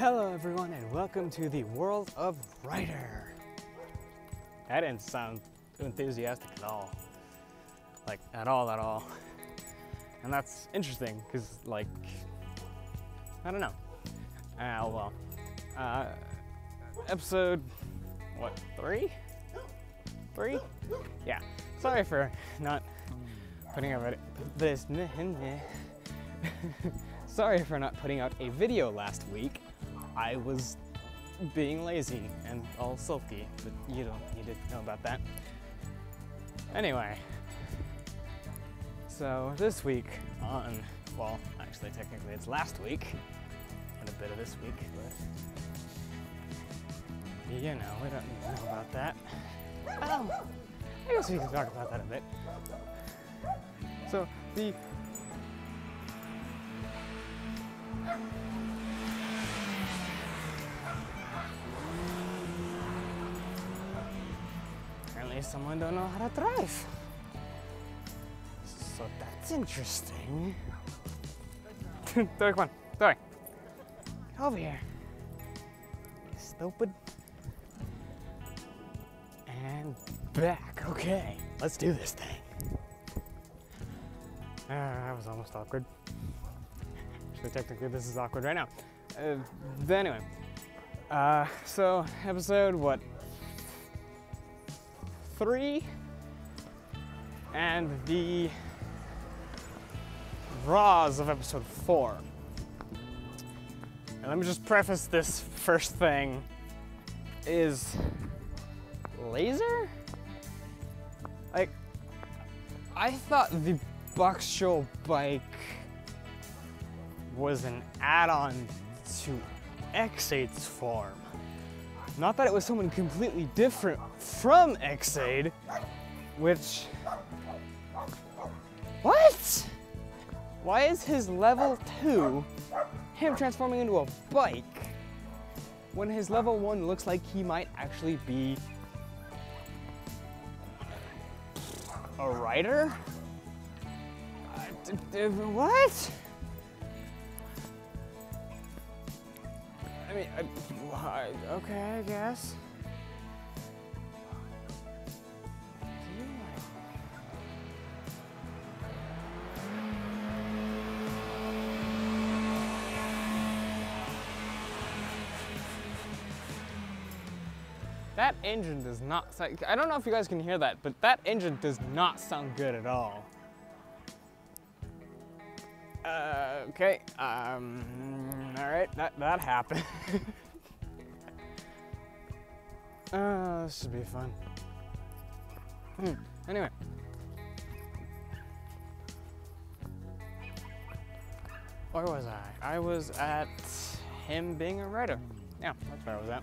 Hello everyone and welcome to the world of Rider. That didn't sound enthusiastic at all. Like, at all. And that's interesting, because, like, I don't know. Episode, what, 3? 3? Yeah. Sorry for not putting out this. Sorry for not putting out a video last week. I was being lazy and all sulky, but you don't need to know about that. Anyway, so this week on, well, actually technically it's last week, and a bit of this week, but you know, we don't need to know about that. I guess we can talk about that a bit. So, apparently someone don't know how to drive. So that's interesting. Come on, sorry. Get over here. Stupid. And back. Okay, let's do this thing. That was almost awkward. Actually, technically, this is awkward right now. But anyway, so episode what? 3, and the Raws of episode 4. And let me just preface this first thing is laser? Like, I thought the Box Show bike was an add-on to Ex-Aid's form. Not that it was someone completely different from Ex-Aid, which... What? Why is his level 2 him transforming into a bike when his level 1 looks like he might actually be a rider? What? I mean, okay, I guess. That engine does not sound, I don't know if you guys can hear that, but that engine does not sound good at all. Okay, all right, that happened. This should be fun. Anyway. Where was I? I was at him being a writer. Yeah, that's where I was at.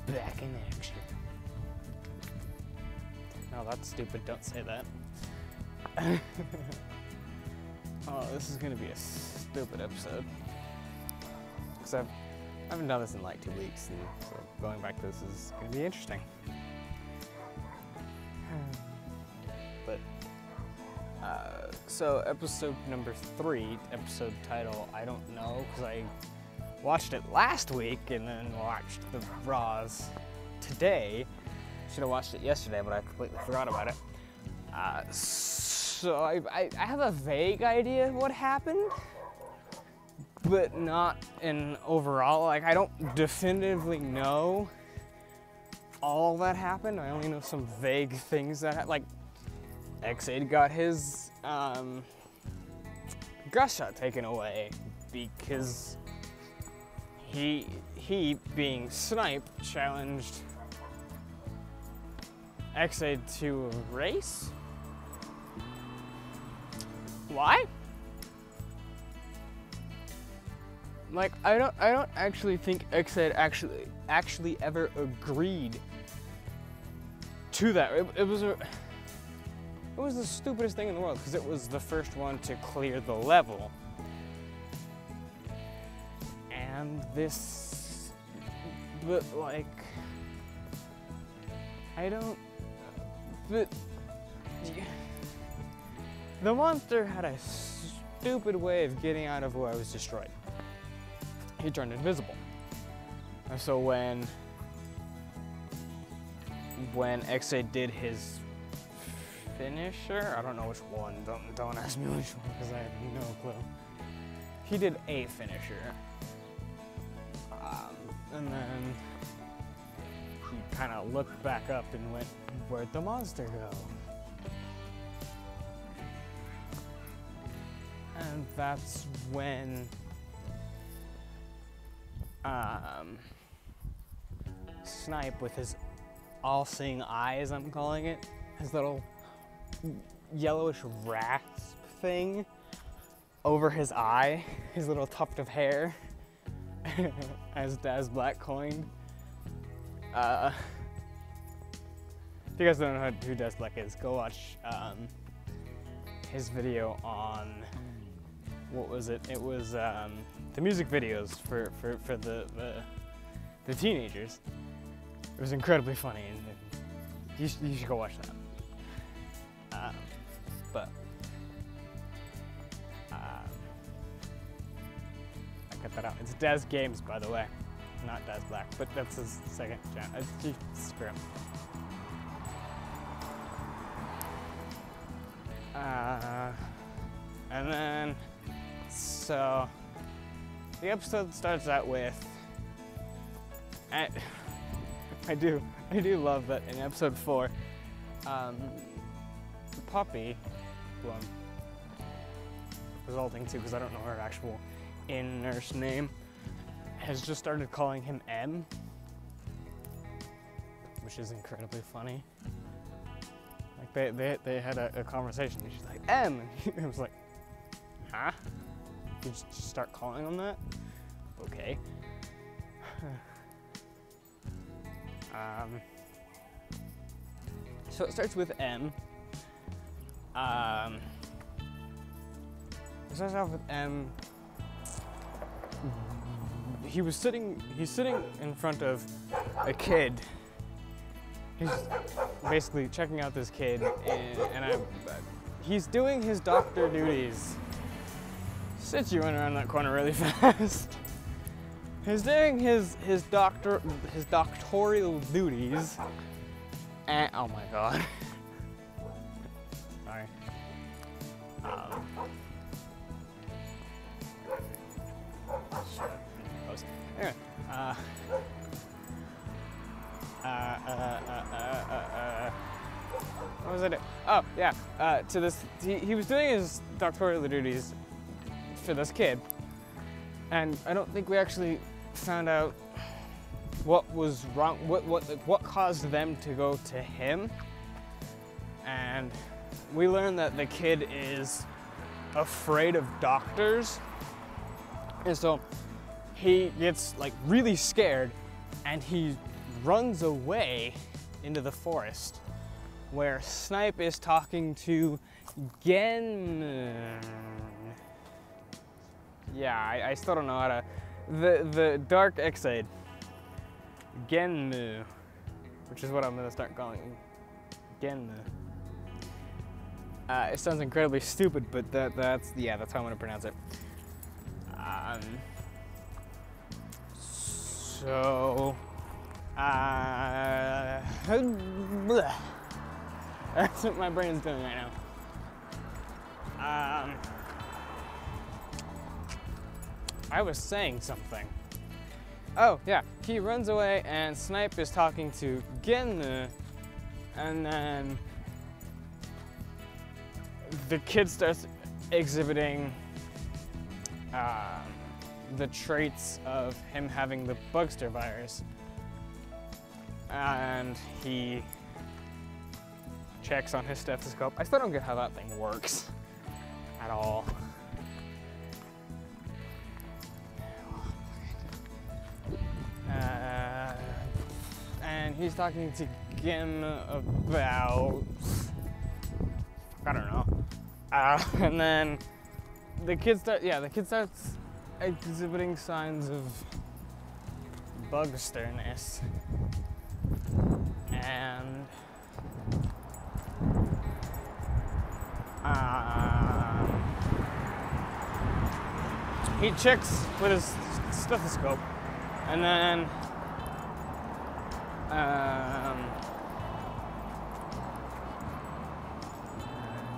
Back in action. No, that's stupid. Don't say that. Oh, this is gonna be a stupid episode. Because I haven't done this in like 2 weeks, and so going back to this is gonna be interesting. But so episode number 3, episode title, I don't know, because I watched it last week and then watched the Raws today. Should have watched it yesterday, but I completely forgot about it. So I have a vague idea of what happened, but not in overall. Like, I don't definitively know all that happened. I only know some vague things that like Ex-Aid got his ten-gashat taken away because he being Snipe challenged Ex-Aid to a race? Why? Like, I don't actually think Ex-Aid actually ever agreed to that. It was the stupidest thing in the world because it was the first one to clear the level. And this, but like, I don't, but the monster had a stupid way of getting out of who I was destroyed. He turned invisible. And so when Ex-Aid did his finisher, I don't know which one, don't ask me which one because I have no clue. He did a finisher. And then he kind of looked back up and went, where'd the monster go? And that's when Snipe, with his all-seeing eyes, I'm calling it, his little yellowish rasp thing over his eye, his little tuft of hair, as Daz Black coined. If you guys don't know who Daz Black is, go watch his video on, what was it? It was the music videos for the teenagers. It was incredibly funny, and you should go watch that. But I cut that out. It's Daz Games, by the way, not Daz Black, but that's his second channel. Screw him. And then, so the episode starts out with, I do love that in episode 4, the puppy, who I'm resulting to because I don't know her actual in-nurse name, has just started calling him M, which is incredibly funny. Like they had a conversation and she's like, M! And I was like, huh? You just start calling him that? Okay. So it starts with M. It starts off with M. He's sitting in front of a kid. He's basically checking out this kid, and he's doing his doctor duties. Since you went around that corner really fast. He's doing his doctoral duties, and oh my god. Sorry. Anyway, what was I doing? Oh yeah, to this, he was doing his doctoral duties for this kid, and I don't think we actually found out what was wrong, what caused them to go to him, and we learned that the kid is afraid of doctors, and so he gets like really scared and he runs away into the forest where Snipe is talking to Gen. Yeah, I still don't know how to. The Dark Ex-Aid. Genmu, which is what I'm gonna start calling him. Genmu. It sounds incredibly stupid, but that's how I'm gonna pronounce it. So, that's what my brain's doing right now. I was saying something. Oh yeah, he runs away and Snipe is talking to Gen, and then the kid starts exhibiting the traits of him having the bugster virus, and he checks on his stethoscope. I still don't get how that thing works at all. And he's talking to Gim about, I don't know. And then the kid starts exhibiting signs of bugsterness. And he checks with his stethoscope, and then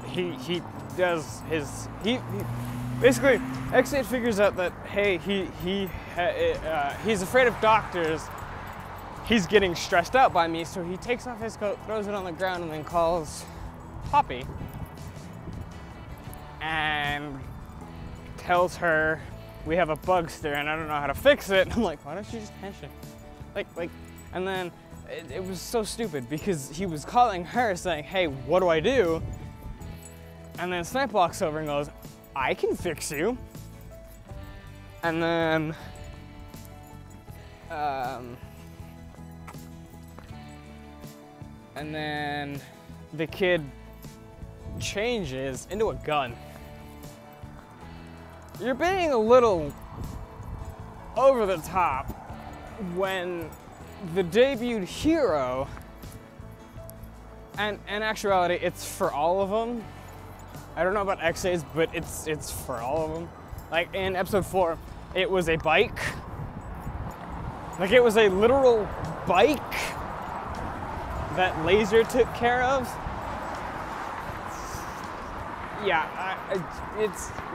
he does his basically Ex-Aid figures out that hey he's afraid of doctors. He's getting stressed out by me, so he takes off his coat, throws it on the ground, and then calls Poppy and tells her we have a bugster and I don't know how to fix it. I'm like, why don't you just hench it? Like, and then it was so stupid because he was calling her saying, hey, what do I do? And then Snipe walks over and goes, I can fix you. And then, the kid changes into a gun. You're being a little over the top when the debuted hero, and in actuality, it's for all of them. I don't know about Ex-Aids, but it's for all of them. Like in episode 4, it was a bike. Like it was a literal bike that Laser took care of. Yeah,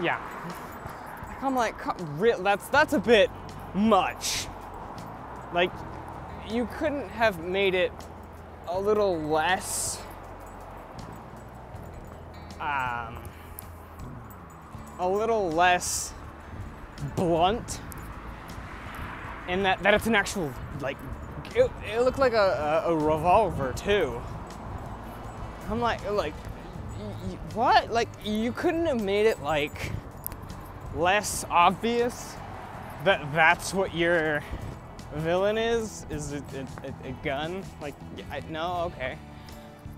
yeah. I'm like, that's a bit much. Like, you couldn't have made it a little less, blunt in that it's an actual, like, it looked like a revolver too. I'm like, what? Like, you couldn't have made it like less obvious that that's what your villain is a gun? Like, no, okay,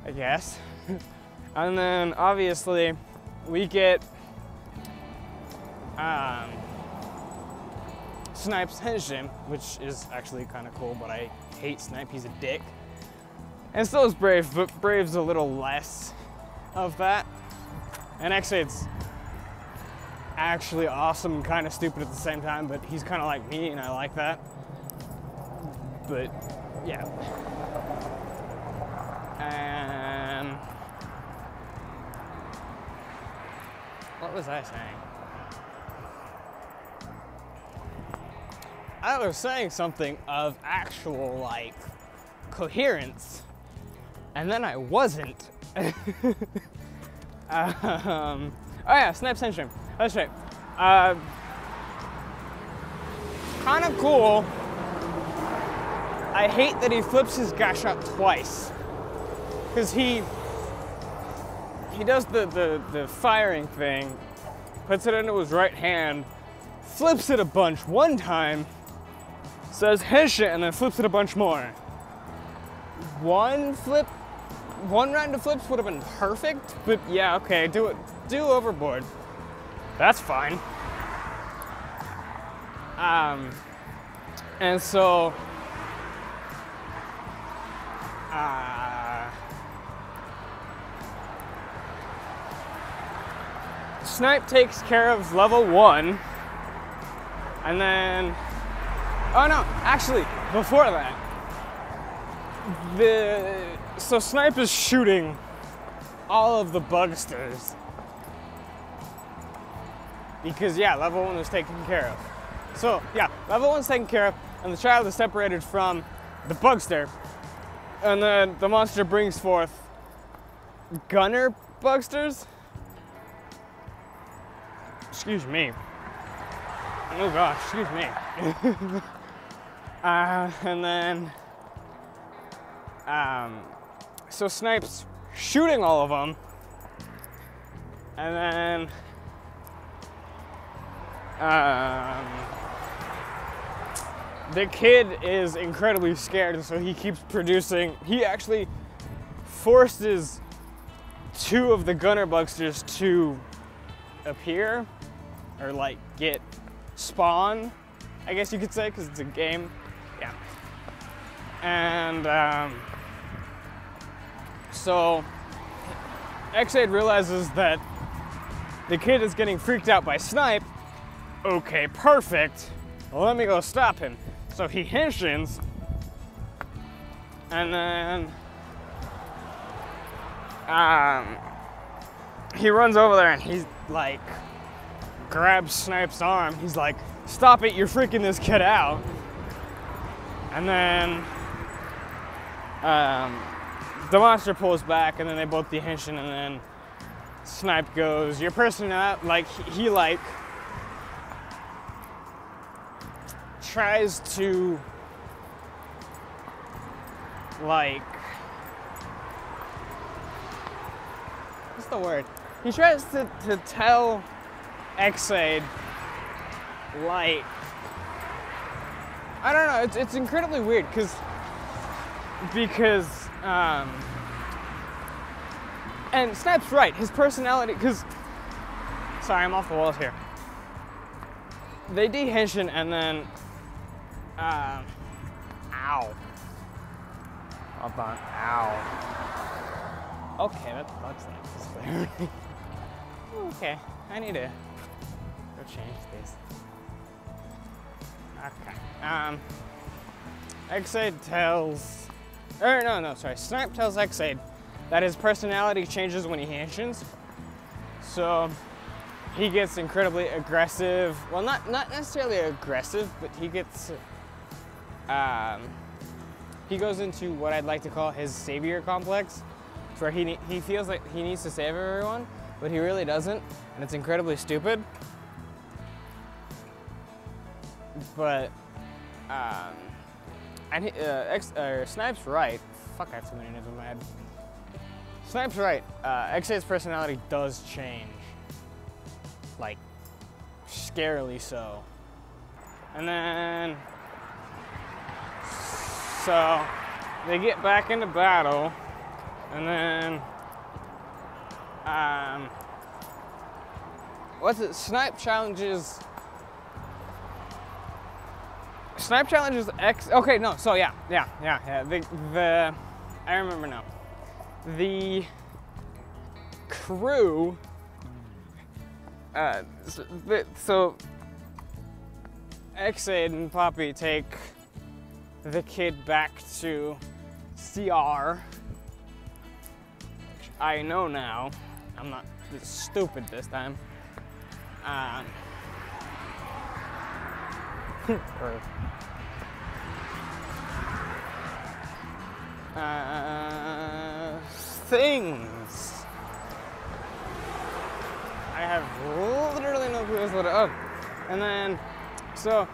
I guess. And then obviously we get Snipe's henchman, which is actually kind of cool, but I hate Snipe, he's a dick. And so is Brave, but Brave's a little less of that. And Ex-Aid's actually awesome and kind of stupid at the same time, but he's kind of like me and I like that. But yeah. And what was I saying? I was saying something of actual, like, coherence, and then I wasn't. Oh yeah, Snipe henchman. That's right. Kind of cool. I hate that he flips his gashat twice, because he does the firing thing, puts it into his right hand, flips it a bunch one time, says henchman, and then flips it a bunch more. One round of flips would have been perfect, but yeah, okay, do overboard. That's fine. And so, Snipe takes care of level 1, and then, oh no, actually, before that, so Snipe is shooting all of the bugsters. Because yeah, level 1 was taken care of. So yeah, level 1's taken care of, and the child is separated from the bugster. And then the monster brings forth gunner bugsters. Excuse me. Oh gosh, excuse me. And then, so Snipe's shooting all of them, and then, the kid is incredibly scared, so he keeps producing. He actually forces 2 of the gunner bugsters to appear, or like get spawn, I guess you could say, because it's a game. Yeah. And so Ex-Aid realizes that the kid is getting freaked out by Snipe, okay, perfect. Well, let me go stop him. So he henshins, and then he runs over there and he's like, grabs Snipe's arm. He's like, stop it, you're freaking this kid out. And then the monster pulls back, and then they both dehenshin, and then Snipe goes, your personality, like, he like tries to, like, what's the word? He tries to tell Ex-Aid, like, I don't know, it's incredibly weird, because and Snipe's right, his personality, sorry, I'm off the walls here. They dehenshin, and then, ow. Hold on, ow. Okay, that's clear. Okay, I need to go change these. Okay, Ex-Aid tells, Snipe tells Ex-Aid that his personality changes when he henshins. So he gets incredibly aggressive. Well, not necessarily aggressive, but he gets, he goes into what I'd like to call his savior complex, where he feels like he needs to save everyone, but he really doesn't, and it's incredibly stupid. But, Snipe's right. Fuck, I have too many names in my head. Snipe's right. Ex-Aid's personality does change. Like, scarily so. And then, so they get back into battle, and then, Snipe challenges okay, no, so yeah. I remember now. The crew, so Ex-Aid and Poppy take the kid back to CR, which I know now. I'm not stupid this time. Things. I have literally no clue what. Oh, and then so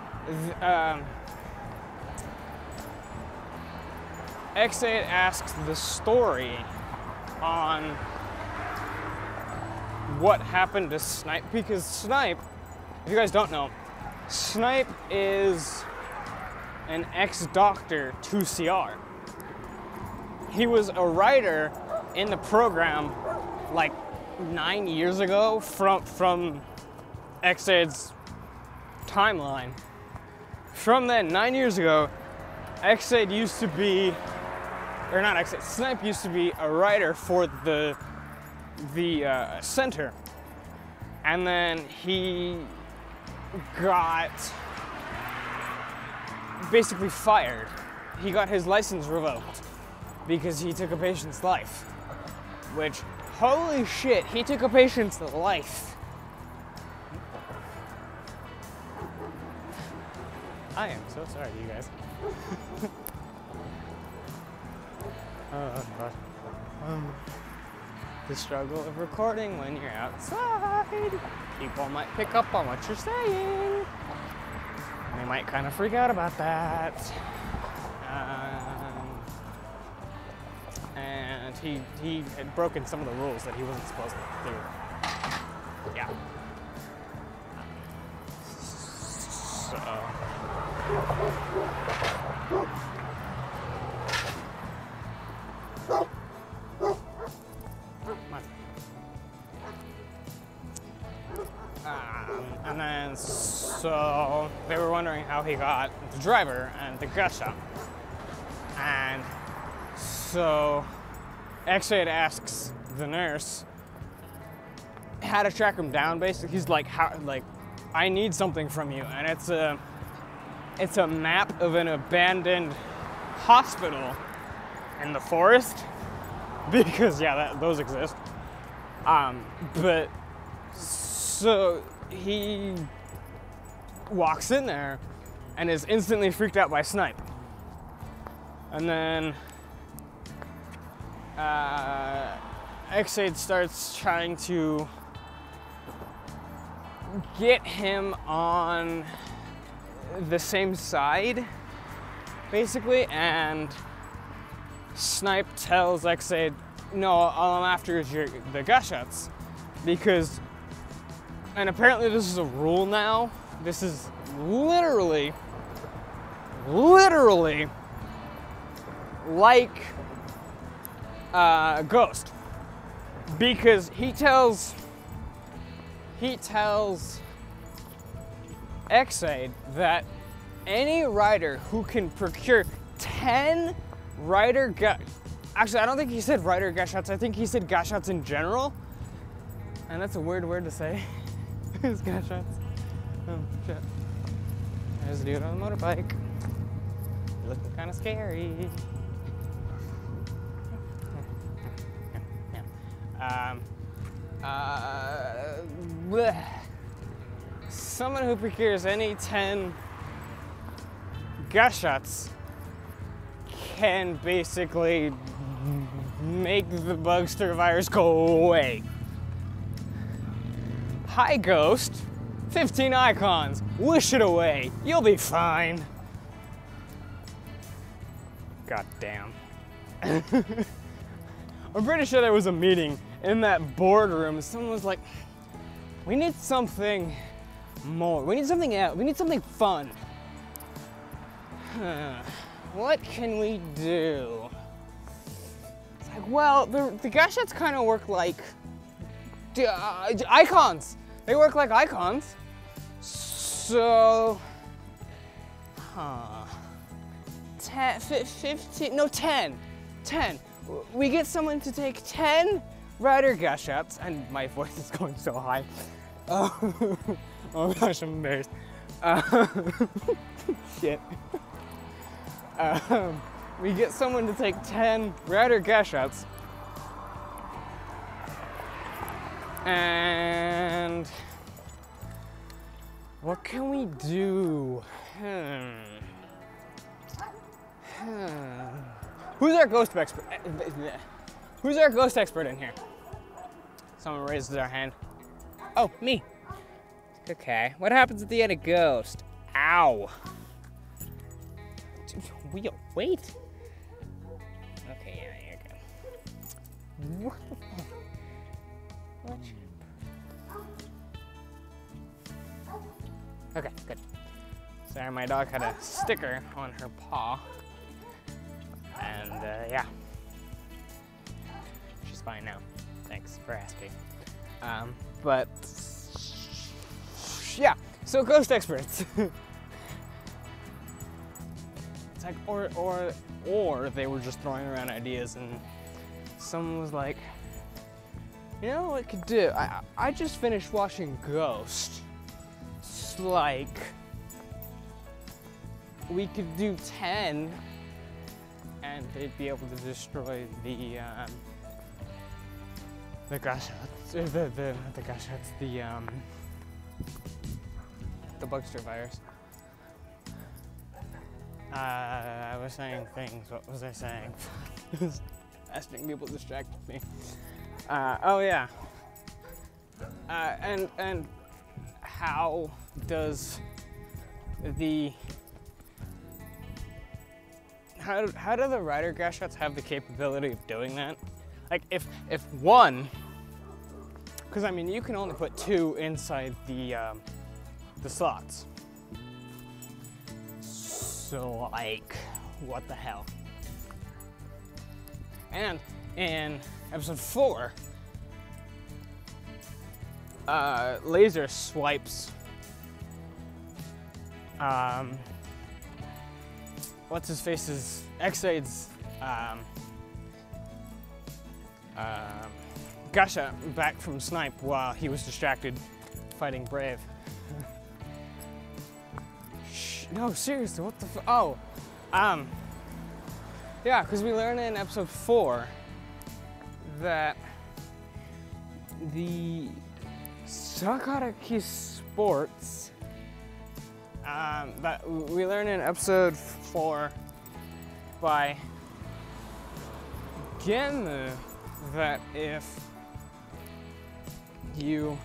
Ex-Aid asks the story on what happened to Snipe, because Snipe, if you guys don't know, Snipe is an ex-doctor to CR. He was a writer in the program like 9 years ago from Ex-Aid's timeline. From then, 9 years ago, Ex-Aid used to be, or not Ex-Aid, Snipe used to be a writer for the center. And then he got basically fired. He got his license revoked because he took a patient's life. Which, holy shit, he took a patient's life. I am so sorry, you guys. Oh, God. The struggle of recording when you're outside. People might pick up on what you're saying. They might kind of freak out about that. And he had broken some of the rules that he wasn't supposed to do. Yeah. So. And then, so they were wondering how he got the driver and the ten-gashat. And so Ex-Aid asks the nurse how to track him down, basically. He's like, I need something from you, and it's a map of an abandoned hospital in the forest, because yeah, those exist. But so he walks in there and is instantly freaked out by Snipe. And then Ex-Aid starts trying to get him on the same side, basically, and Snipe tells Ex-Aid, no, all I'm after is the gashats, because, and apparently this is a rule now, this is literally like Ghost, because he tells Ex-Aid that any rider who can procure 10 rider actually, I don't think he said rider gashats, I think he said gashats in general. And that's a weird word to say. It's gashats. Oh, shit. There's a dude on a motorbike. Looking kind of scary. Bleh. Someone who procures any 10 gashats can basically make the bugster virus go away. Hi, Ghost. 15 icons. Wish it away. You'll be fine. God damn. I'm pretty sure there was a meeting in that boardroom. Someone was like, we need something more. We need something else. We need something fun. What can we do? It's like, well, the gashats kind of work like icons. They work like icons. So, 10. We get someone to take 10 rider gashats, and my voice is going so high. Oh gosh, I'm embarrassed. Shit. We get someone to take 10 rider gashats, and what can we do? Who's our ghost expert? Who's our ghost expert in here? Someone raises their hand. Oh, me. Okay. What happens at the end of Ghost? Ow. Wait. Okay, yeah, you're good. What the fuck? Okay, good. Sorry, my dog had a sticker on her paw. And, yeah. She's fine now. Thanks for asking. But, yeah, so ghost experts. It's like, or they were just throwing around ideas and someone was like, you know what we could do? I just finished watching Ghost. It's like, we could do 10 and they'd be able to destroy the gashats, the gashats, the bugster virus. I was saying things. What was I saying? Asking people distracted me. Oh yeah. And how does how do the rider gashats have the capability of doing that? Like if one, because I mean you can only put 2 inside the slots. So like, what the hell? And in episode 4, Laser swipes what's his face's Ex-Aid's Gasha back from Snipe while he was distracted fighting Brave. No, seriously, what the oh, yeah, because we learned in episode 4 that the Sakaraki sports, that we learned in episode 4 by Gemu that if you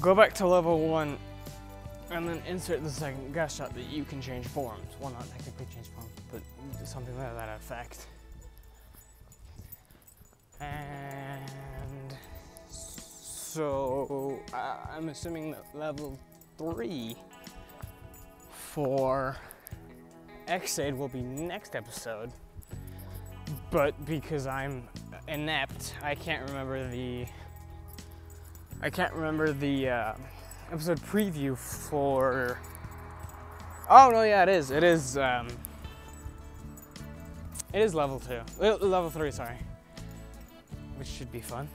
go back to level 1 and then insert the second gashat that you can change forms. Well, not technically change forms, but something like that effect. And so I'm assuming that level 3 for Ex-Aid will be next episode. But because I'm inept, I can't remember the episode preview for. Oh no, yeah, it is. It is level 2, level 3, sorry, which should be fun,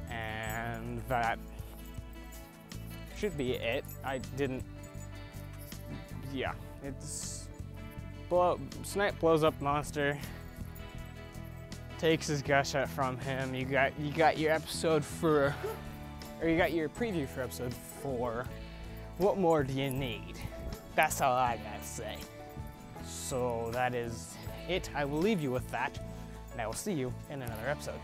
and that should be it. I didn't. Yeah, it's Snipe blows up monster, takes his gashat from him. You got your episode for. Or you got your preview for episode 4. What more do you need? That's all I gotta say. So that is it. I will leave you with that, and I will see you in another episode.